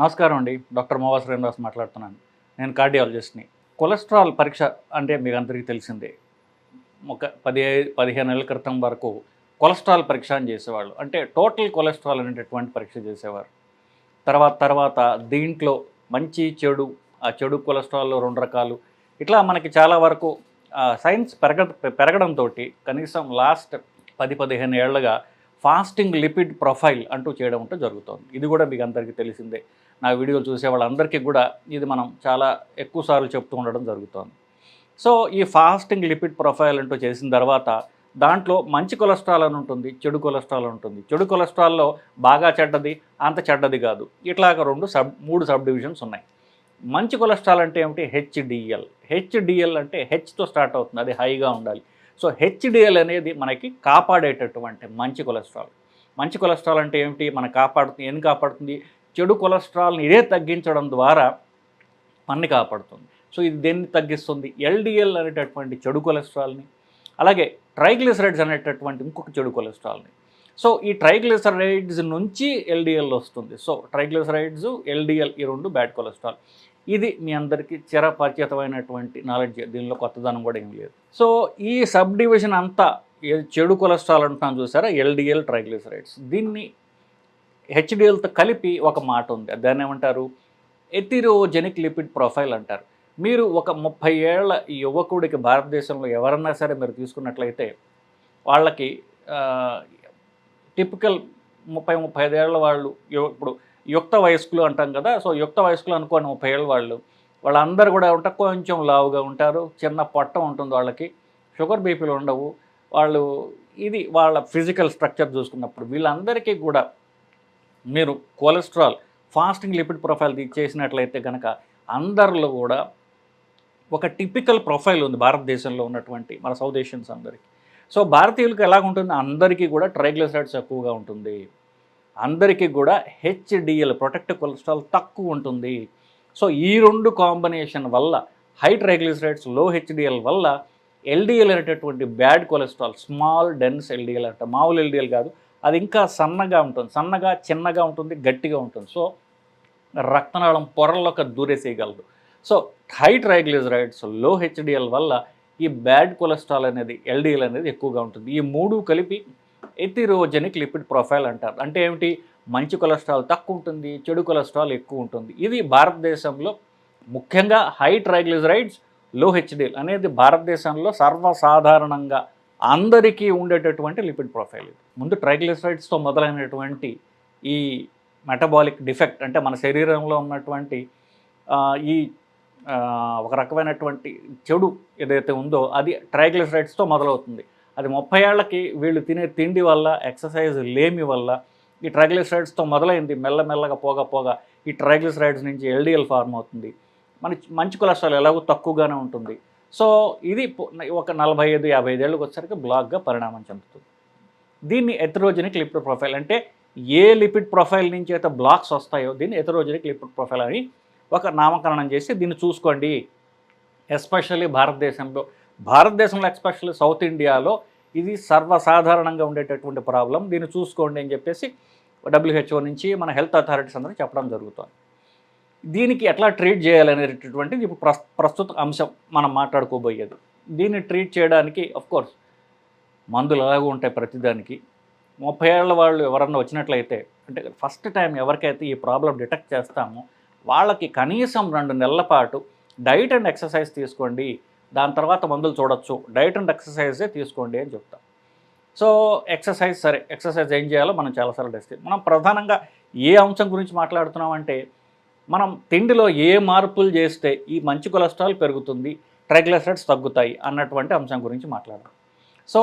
నమస్కారం అండి. డాక్టర్ మోవా శ్రీనివాస్ మాట్లాడుతున్నాను. నేను కార్డియాలజిస్ట్‌ని. కొలెస్ట్రాల్ పరీక్ష అంటే మీకు అందరికీ తెలిసిందే. ఒక 15 ఏళ్ల క్రితం వరకు కొలెస్ట్రాల్ పరీక్ష అని చేసేవాళ్ళు. అంటే టోటల్ కొలెస్ట్రాల్ అనేటటువంటి పరీక్ష చేసేవారు. తర్వాత దీంట్లో మంచి, చెడు, ఆ చెడు కొలెస్ట్రాల్‌లో 2 రకాలు ఇట్లా మనకి చాలా వరకు సైన్స్ పెరగడంతోటి కనీసం లాస్ట్ 15 ఏళ్లుగా ఫాస్టింగ్ లిపిడ్ ప్రొఫైల్ అంటూ చేయడం అంటూ జరుగుతోంది. ఇది కూడా మీకు అందరికీ తెలిసిందే. నా వీడియోలు చూసే వాళ్ళందరికీ కూడా ఇది మనం చాలా ఎక్కువ సార్లు చెప్తూ ఉండడం జరుగుతోంది. సో ఈ ఫాస్టింగ్ లిపిడ్ ప్రొఫైల్ అంటూ చేసిన తర్వాత దాంట్లో మంచి కొలెస్ట్రాల్ అని ఉంటుంది, చెడు కొలెస్ట్రాల్ ఉంటుంది. చెడు కొలెస్ట్రాల్లో బాగా చెడ్డది, అంత చెడ్డది కాదు, ఇట్లాగ 3 సబ్ డివిజన్స్ ఉన్నాయి. మంచి కొలెస్ట్రాల్ అంటే ఏమిటి? హెచ్డిఎల్. హెచ్డిఎల్ అంటే హెచ్తో స్టార్ట్ అవుతుంది, అది హైగా ఉండాలి. సో హెచ్డిఎల్ అనేది మనకి కాపాడేటటువంటి మంచి కొలెస్ట్రాల్. మంచి కొలెస్ట్రాల్ అంటే ఏమిటి? మనకు ఏం కాపాడుతుంది? చెడు కొలెస్ట్రాల్ని ఇదే తగ్గించడం ద్వారా మనని కాపాడుతుంది. సో ఇది దేన్ని తగ్గిస్తుంది? ఎల్డిఎల్ అనేటటువంటి చెడు కొలెస్ట్రాల్ని, అలాగే ట్రైగ్లిసరైడ్స్ అనేటటువంటి ఇంకొక చెడు కొలెస్ట్రాల్ని. సో ఈ ట్రైగ్లిసరైడ్స్ నుంచి ఎల్డిఎల్ వస్తుంది. సో ట్రైగ్లిసరైడ్స్, ఎల్డిఎల్ ఈ 2 బ్యాడ్ కొలెస్ట్రాల్. ఇది మీ అందరికీ చిరపరిచితమైనటువంటి నాలెడ్జ్, దీనిలో కొత్తదనం కూడా ఏం లేదు. సో ఈ సబ్ డివిజన్ అంతా చెడు కొలెస్ట్రాల్ అంటున్నాను చూసారా, ఎల్డిఎల్, ట్రైగ్లిసరైడ్స్. దీన్ని హెచ్డిఎల్తో కలిపి ఒక మాట ఉంది, దాన్ని ఏమంటారు? ఎథిరోజెనిక్ లిపిడ్ ప్రొఫైల్ అంటారు. మీరు ఒక 30 ఏళ్ల యువకుడికి భారతదేశంలో ఎవరన్నా సరే మీరు తీసుకున్నట్లయితే వాళ్ళకి టిపికల్ 30-35 ఏళ్ల వాళ్ళు, ఇప్పుడు యుక్త వయస్కులు అంటాం కదా, సో యుక్త వయస్కులు అనుకోండి 30 ఏళ్ళ వాళ్ళందరూ కూడా ఉంటారు, కొంచెం లావుగా ఉంటారు, చిన్న పొట్ట ఉంటుంది, వాళ్ళకి షుగర్ బీపీలు ఉండవు, వాళ్ళు ఇది వాళ్ళ ఫిజికల్ స్ట్రక్చర్ చూసుకున్నప్పుడు వీళ్ళందరికీ కూడా మీరు కొలెస్ట్రాల్ ఫాస్టింగ్ లిపిడ్ ప్రొఫైల్ చేసినట్లయితే కనుక అందరిలో కూడా ఒక టిపికల్ ప్రొఫైల్ ఉంది భారతదేశంలో ఉన్నటువంటి మన సౌత్ ఏషియన్స్ అందరికీ. సో భారతీయులకు ఎలాగుంటుంది? అందరికీ కూడా ట్రైగ్లిసరైడ్స్ ఎక్కువగా ఉంటుంది, అందరికీ కూడా హెచ్డిఎల్ ప్రొటెక్టివ్ కొలెస్ట్రాల్ తక్కువ ఉంటుంది. సో ఈ 2 కాంబినేషన్ వల్ల, హై ట్రైగ్లిసరైడ్స్, లో హెచ్డిఎల్ వల్ల ఎల్డిఎల్ అనేటటువంటి bad cholesterol, small dense LDL అంటే మామూలు ఎల్డిఎల్ కాదు, అది ఇంకా సన్నగా ఉంటుంది, సన్నగా చిన్నగా ఉంటుంది, గట్టిగా ఉంటుంది. సో రక్తనాళం పొరల్లోకి దూరేసేయగలదు. సో హై ట్రైగ్లిసరైడ్స్, లో హెచ్డిఎల్ వల్ల ఈ బ్యాడ్ కొలెస్ట్రాల్ అనేది, ఎల్డిఎల్ అనేది ఎక్కువగా ఉంటుంది. ఈ 3 కలిపి ఎథిరోజెనిక్ లిపిడ్ ప్రొఫైల్ అంటారు. అంటే ఏమిటి? మంచి కొలెస్ట్రాల్ తక్కువ ఉంటుంది, చెడు కొలెస్ట్రాల్ ఎక్కువ ఉంటుంది. ఇది భారతదేశంలో ముఖ్యంగా హై ట్రైగ్లిసరైడ్స్, లో హెచ్డిఎల్ అనేది భారతదేశంలో సర్వసాధారణంగా అందరికీ ఉండేటటువంటి లిపిడ్ ప్రొఫైల్. ఇది ముందు ట్రైగ్లిసరైడ్స్తో మొదలైనటువంటి ఈ మెటబాలిక్ డిఫెక్ట్, అంటే మన శరీరంలో ఉన్నటువంటి ఈ ఒక రకమైనటువంటి చెడు ఏదైతే ఉందో అది ట్రైగ్లిసరైడ్స్తో మొదలవుతుంది. అది 30 ఏళ్లకి వీళ్ళు తినే తిండి వల్ల, ఎక్సర్సైజ్ లేమి వల్ల ఈ ట్రైగ్లిసరైడ్స్తో మొదలైంది. మెల్లమెల్లగా పోగా ఈ ట్రైగ్లిసరైడ్స్ నుంచి ఎల్డిఎల్ ఫార్మ్ అవుతుంది. మంచి కొలెస్ట్రాల్ ఎలాగో తక్కువగానే ఉంటుంది. సో ఇది ఒక 45-55 ఏళ్ళకి వచ్చేసరికి బ్లాక్గా పరిణామం చెందుతుంది. దీన్ని ఎథిరోజెనిక్ లిపిడ్ ప్రొఫైల్ అంటే, ఏ లిపిడ్ ప్రొఫైల్ నుంచి అయితే బ్లాక్స్ వస్తాయో దీన్ని ఎథిరోజెనిక్ లిపిడ్ ప్రొఫైల్ అని ఒక నామకరణం చేసి దీన్ని చూసుకోండి. ఎస్పెషల్లీ భారతదేశంలో ఎస్పెషల్లీ సౌత్ ఇండియాలో ఇది సర్వసాధారణంగా ఉండేటటువంటి ప్రాబ్లం. దీన్ని చూసుకోండి అని చెప్పేసి WHO నుంచి మన హెల్త్ అథారిటీస్ అందరూ చెప్పడం జరుగుతుంది. దీనికి ఎట్లా ట్రీట్ చేయాలనేటటువంటిది ఇప్పుడు ప్రస్తుత అంశం మనం మాట్లాడుకోబోయేది. దీన్ని ట్రీట్ చేయడానికి అఫ్కోర్స్ మందులు అలాగే ఉంటాయి ప్రతిదానికి. 30 ఏళ్ల వాళ్ళు ఎవరన్నా వచ్చినట్లయితే, అంటే ఫస్ట్ టైం ఎవరికైతే ఈ ప్రాబ్లం డిటెక్ట్ చేస్తామో వాళ్ళకి కనీసం 2 నెలల పాటు డైట్ అండ్ ఎక్సర్సైజ్ తీసుకోండి, దాని తర్వాత మందులు చూడొచ్చు, డైట్ అండ్ ఎక్సర్సైజే తీసుకోండి అని చెప్తాం. సో ఎక్సర్సైజ్, సరే ఎక్సర్సైజ్ ఏం చేయాలో మనం చాలాసార్లు డిస్కస్. మనం ప్రధానంగా ఏ అంశం గురించి మాట్లాడుతున్నామంటే, మనం తిండిలో ఏ మార్పులు చేస్తే ఈ మంచి కొలెస్ట్రాల్ పెరుగుతుంది, ట్రైగ్లిసరైడ్స్ తగ్గుతాయి అన్నటువంటి అంశం గురించి మాట్లాడదాం. సో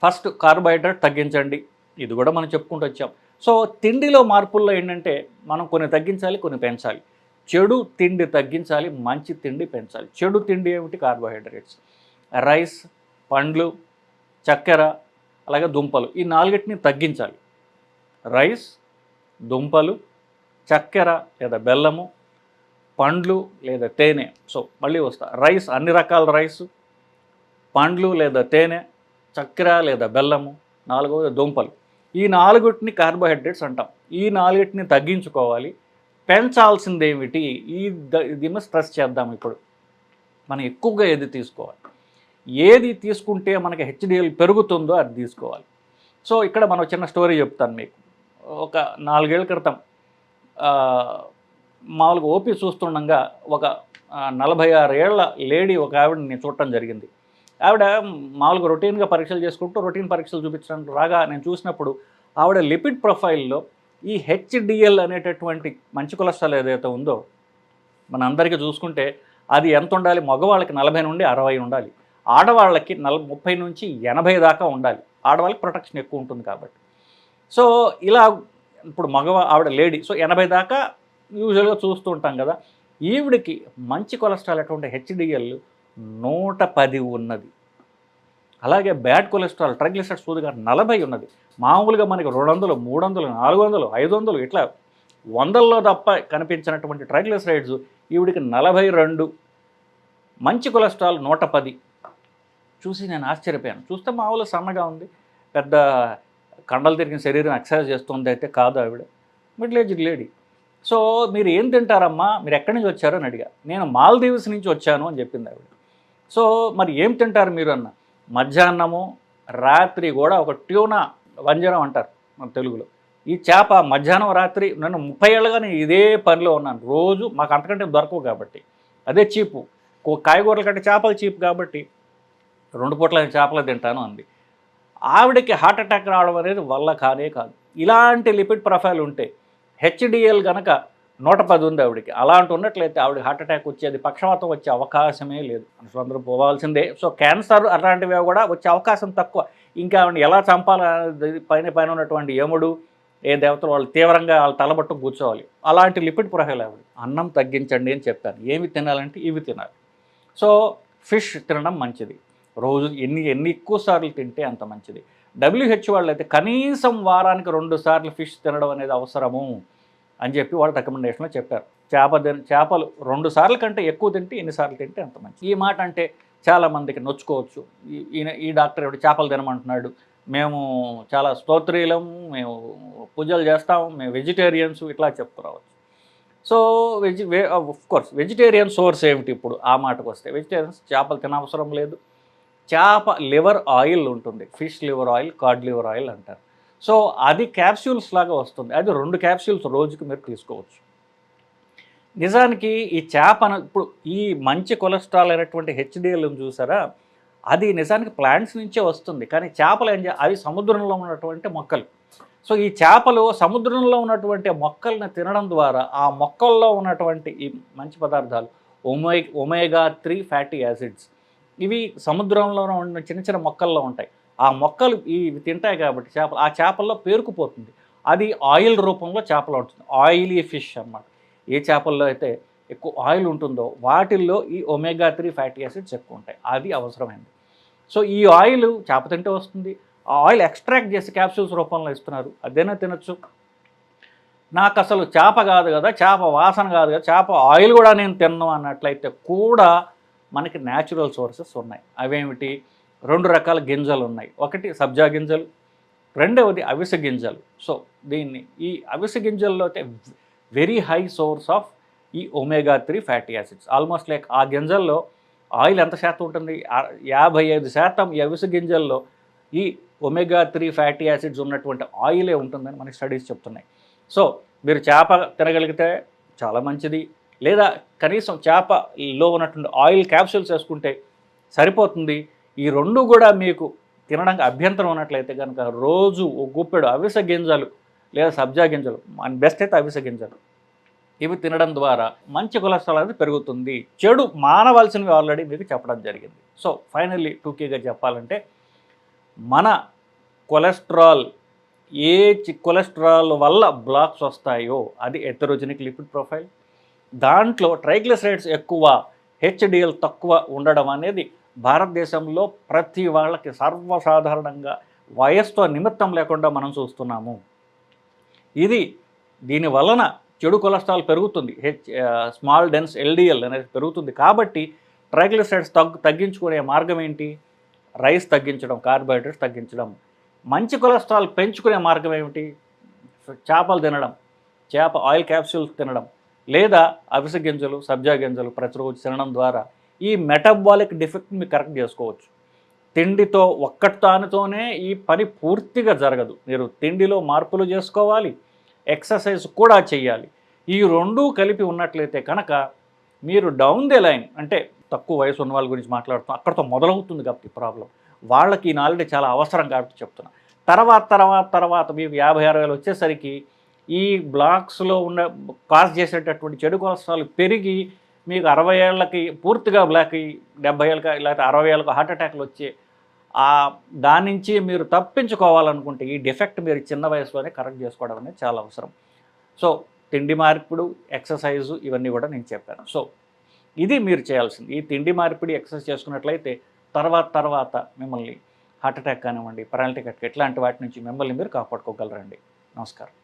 ఫస్ట్ కార్బోహైడ్రేట్ తగ్గించండి, ఇది కూడా మనం చెప్పుకుంటూ వచ్చాం. సో తిండిలో మార్పుల్లో ఏంటంటే మనం కొన్ని తగ్గించాలి, కొన్ని పెంచాలి. చెడు తిండి తగ్గించాలి, మంచి తిండి పెంచాలి. చెడు తిండి ఏమిటి? కార్బోహైడ్రేట్స్, రైస్, పండ్లు, చక్కెర, అలాగే దుంపలు, ఈ 4టిని తగ్గించాలి. రైస్, దుంపలు, చక్కెర లేదా బెల్లము, పండ్లు లేదా తేనె. సో మళ్ళీ వస్తా, రైస్, అన్ని రకాల రైసు, పండ్లు లేదా తేనె, చక్కెర లేదా బెల్లము, 4వది దుంపలు. ఈ 4టిని కార్బోహైడ్రేట్స్ అంటాం. ఈ 4టిని తగ్గించుకోవాలి. పెంచాల్సింది ఏమిటి, దీన్ని స్ట్రెస్ చేద్దాం. ఇప్పుడు మనం ఎక్కువగా ఏది తీసుకోవాలి, ఏది తీసుకుంటే మనకి హెచ్డిఎల్ పెరుగుతుందో అది తీసుకోవాలి. సో ఇక్కడ మనం చిన్న స్టోరీ చెప్తాను మీకు. ఒక 4 ఏళ్ల క్రితం మామూలుగా ఓపీ చూస్తుండగా ఒక 46 ఏళ్ల లేడీ ఒక ఆవిడని నేను చూడటం జరిగింది. ఆవిడ మామూలుగా రొటీన్గా పరీక్షలు చేసుకుంటూ రొటీన్ పరీక్షలు చూపించడానికి రాగా నేను చూసినప్పుడు ఆవిడ లిపిడ్ ప్రొఫైల్లో ఈ హెచ్డిఎల్ అనేటటువంటి మంచి కొలెస్ట్రాల్ ఏదైతే ఉందో మన అందరికీ చూసుకుంటే అది ఎంత ఉండాలి, మగవాళ్ళకి 40 నుండి 60 ఉండాలి, ఆడవాళ్ళకి 30 నుంచి 80 దాకా ఉండాలి. ఆడవాళ్ళకి ప్రొటెక్షన్ ఎక్కువ ఉంటుంది కాబట్టి. సో ఇలా ఇప్పుడు ఆవిడ లేడీ, సో 80 దాకా యూజువల్గా చూస్తూ ఉంటాం కదా. ఈవిడికి మంచి కొలెస్ట్రాల్ అటువంటి హెచ్డిఎల్ 110 ఉన్నది. అలాగే బ్యాడ్ కొలెస్ట్రాల్ ట్రైగ్లిసరైడ్స్ సూదిగా 40 ఉన్నది. మామూలుగా మనకి 200, 300, 400, 500 ఇట్లా 100ల్లో తప్ప కనిపించినటువంటి ట్రైగ్లిసరైడ్స్ ఈవిడికి 42, మంచి కొలెస్ట్రాల్ 110. చూసి నేను ఆశ్చర్యపోయాను. చూస్తే మామూలు సన్నగా ఉంది, పెద్ద కండలు తిరిగిన శరీరం ఎక్సర్సైజ్ చేస్తుంది అయితే కాదు ఆవిడ, మిడిల్ ఏజ్డ్ లేడీ. సో మీరు ఏం తింటారమ్మా, మీరు ఎక్కడి నుంచి వచ్చారో అని అడిగా. నేను మాల్దీవ్స్ నుంచి వచ్చాను అని చెప్పింది ఆవిడ. సో మరి ఏం తింటారు మీరు అన్న, మధ్యాహ్నము రాత్రి కూడా ఒక ట్యూనా వంజరం అంటారు మన తెలుగులో, ఈ చేప మధ్యాహ్నం రాత్రి. నేను 30 ఏళ్ళుగా నేను ఇదే పనిలో ఉన్నాను. రోజు మాకు అంతకంటే దొరకవు కాబట్టి, అదే చీపు, కాయగూరల కంటే చేపలు చీపు కాబట్టి 2 పూట్ల చేపలు తింటాను అంది. ఆవిడకి హార్ట్ అటాక్ రావడం అనేది వల్ల కానే కాదు. ఇలాంటి లిపిడ్ ప్రొఫైల్ ఉంటే హెచ్డిఎల్ కనుక 110 ఉంది ఆవిడకి, అలాంటి ఉన్నట్లయితే ఆవిడకి హార్ట్ అటాక్ వచ్చేది, పక్షవాతం వచ్చే అవకాశమే లేదు. అందరూ పోవాల్సిందే. సో క్యాన్సర్ అలాంటివి కూడా వచ్చే అవకాశం తక్కువ. ఇంకా ఆవిడని ఎలా చంపాలని పైన ఉన్నటువంటి యముడు ఏ దేవతలు వాళ్ళు తీవ్రంగా వాళ్ళ తలబట్టు కూర్చోవాలి. అలాంటి లిపిడ్ ప్రొఫైల్ ఆవిడ. అన్నం తగ్గించండి అని చెప్తాను. ఏమి తినాలంటే ఇవి తినాలి. సో ఫిష్ తినడం మంచిది. రోజు ఎన్ని ఎక్కువ సార్లు తింటే అంత మంచిది. WHO వాళ్ళు అయితే కనీసం వారానికి 2 సార్లు ఫిష్ తినడం అనేది అవసరము అని చెప్పి వాళ్ళు రికమెండేషన్లో చెప్పారు. చేపలు 2 సార్ల కంటే ఎక్కువ తింటే ఎన్నిసార్లు తింటే అంత మంచిది. ఈ మాట అంటే చాలామందికి నొచ్చుకోవచ్చు. ఈ డాక్టర్ ఇప్పుడు చేపలు తినమంటున్నాడు, మేము చాలా స్తోత్రీలం, మేము పూజలు చేస్తాం, మేము వెజిటేరియన్స్, ఇట్లా చెప్పుకురావచ్చు. సో ఆఫ్కోర్స్ వెజిటేరియన్ సోర్స్ ఏమిటి ఇప్పుడు ఆ మాటకు వస్తే, వెజిటేరియన్స్ చేపలు తినవసరం లేదు. చేప లివర్ ఆయిల్ ఉంటుంది, fish liver oil, card liver oil అంటారు. సో అది క్యాప్సూల్స్ లాగా వస్తుంది. అది 2 క్యాప్సూల్స్ రోజుకి మీరు తీసుకోవచ్చు. నిజానికి ఈ చేపను ఇప్పుడు ఈ మంచి కొలెస్ట్రాల్ అయినటువంటి హెచ్డిఎల్ చూసారా, అది నిజానికి ప్లాంట్స్ నుంచే వస్తుంది. కానీ చేపలు అవి సముద్రంలో ఉన్నటువంటి మొక్కలు. సో ఈ చేపలు సముద్రంలో ఉన్నటువంటి మొక్కల్ని తినడం ద్వారా ఆ మొక్కల్లో ఉన్నటువంటి ఈ మంచి పదార్థాలు ఒమేగా 3 ఫ్యాటీ యాసిడ్స్, ఇవి సముద్రంలో ఉన్న చిన్న చిన్న మొక్కల్లో ఉంటాయి. ఆ మొక్కలు ఇవి తింటాయి కాబట్టి ఆ చేపల్లో పేరుకుపోతుంది. అది ఆయిల్ రూపంలో చేపలు ఉంటుంది, ఆయిలీ ఫిష్ అన్నమాట. ఏ చేపల్లో అయితే ఎక్కువ ఆయిల్ ఉంటుందో వాటిల్లో ఈ ఒమేగా 3 ఫ్యాటీ యాసిడ్స్ ఎక్కువ ఉంటాయి. అది అవసరమైంది. సో ఈ ఆయిల్ చేప తింటే వస్తుంది. ఆ ఆయిల్ ఎక్స్ట్రాక్ట్ చేసి క్యాప్సూల్స్ రూపంలో ఇస్తున్నారు, అదేనా తినచ్చు. నాకు అసలు చేప కాదు కదా, చేప వాసన కాదు కదా, చేప ఆయిల్ కూడా నేను తిన్నాను అన్నట్లయితే కూడా మనకి న్యాచురల్ సోర్సెస్ ఉన్నాయి. అవేమిటి, 2 రకాల గింజలు ఉన్నాయి. ఒకటి సబ్జా గింజలు, రెండవది అవిసె గింజలు. సో ఈ అవిసె గింజల్లో అయితే వెరీ హై సోర్స్ ఆఫ్ ఈ omega 3 fatty acids. Almost like ఆ గింజల్లో ఆయిల్ ఎంత శాతం ఉంటుంది, 55% ఈ అవిసె గింజల్లో ఈ ఒమేగా 3 ఫ్యాటీ యాసిడ్స్ ఉన్నటువంటి ఆయిలే ఉంటుందని మనకి స్టడీస్ చెప్తున్నాయి. సో మీరు చేప తినగలిగితే చాలా మంచిది, లేదా కనీసం చేపలో ఉన్నటువంటి ఆయిల్ క్యాప్సూల్స్ వేసుకుంటే సరిపోతుంది. ఈ 2 కూడా మీకు తినడానికి అభ్యంతరం ఉన్నట్లయితే కనుక రోజు ఒక గుప్పెడు అవిసె గింజలు లేదా సబ్జా గింజలు, బెస్ట్ అయితే అవిసె గింజలు, ఇవి తినడం ద్వారా మంచి కొలెస్ట్రాల్ అనేది పెరుగుతుంది. చెడు మానవలసినవి ఆల్రెడీ మీకు చెప్పడం జరిగింది. సో ఫైనల్లీ టూకీగా చెప్పాలంటే మన కొలెస్ట్రాల్ కొలెస్ట్రాల్ వల్ల బ్లాక్స్ వస్తాయో అది హెటెరోజెనిక్ లిపిడ్ ప్రొఫైల్. దాంట్లో ట్రైగ్లిసరైడ్స్ ఎక్కువ, హెచ్డిఎల్ తక్కువ ఉండడం అనేది భారతదేశంలో ప్రతి వాళ్ళకి సర్వసాధారణంగా వయస్సుతో నిమిత్తం లేకుండా మనం చూస్తున్నాము. దీని వలన చెడు కొలెస్ట్రాల్ పెరుగుతుంది, స్మాల్ డెన్స్ ఎల్డిఎల్ అనేది పెరుగుతుంది. కాబట్టి ట్రైగ్లిసరైడ్స్ తగ్గించుకునే మార్గం ఏంటి, రైస్ తగ్గించడం, కార్బోహైడ్రేట్స్ తగ్గించడం. మంచి కొలెస్ట్రాల్ పెంచుకునే మార్గం ఏమిటి, చేపలు తినడం, చేప ఆయిల్ క్యాప్సూల్స్ తినడం. లేదా అవిసె గింజలు, సబ్జా గింజలు ప్రతిరోజు తినడం ద్వారా ఈ మెటబాలిక్ డిఫెక్ట్ మీరు కరెక్ట్ చేసుకోవచ్చు. తిండితో ఒక్కటానితోనే ఈ పని పూర్తిగా జరగదు. మీరు తిండిలో మార్పులు చేసుకోవాలి, ఎక్సర్సైజ్ కూడా చేయాలి. ఈ రెండూ కలిపి ఉన్నట్లయితే కనుక మీరు డౌన్ ది లైన్, అంటే తక్కువ వయసు ఉన్న వాళ్ళ గురించి మాట్లాడుతాం, అక్కడితో మొదలవుతుంది కాబట్టి ప్రాబ్లం. వాళ్ళకి ఈ నాలెడ్జ్ చాలా అవసరం కాబట్టి చెప్తున్నా. తర్వాత మీకు 50-60 వచ్చేసరికి ఈ బ్లాక్స్లో ఉన్న కాజ్ చేసేటటువంటి చెడు కొలెస్ట్రాల్ పెరిగి మీకు 60 ఏళ్ళకి పూర్తిగా బ్లాక్ అయ్యి 70 ఏళ్ళకి లేకపోతే 60 ఏళ్ళకి హార్ట్ అటాక్లు వచ్చి దాని నుంచి మీరు తప్పించుకోవాలనుకుంటే ఈ డిఫెక్ట్ మీరు చిన్న వయసులోనే కరెక్ట్ చేసుకోవడం అనేది చాలా అవసరం. సో తిండి మార్పిడి, ఎక్సర్సైజు ఇవన్నీ కూడా నేను చెప్పాను. సో ఇది మీరు చేయాల్సింది. ఈ తిండి మార్పిడి, ఎక్సర్సైజ్ చేసుకున్నట్లయితే తర్వాత మిమ్మల్ని హార్ట్ అటాక్ కానివ్వండి, పెరాలిటిక్ అటాక్ ఇట్లాంటి వాటి నుంచి మిమ్మల్ని మీరు కాపాడుకోగలరండి. నమస్కారం.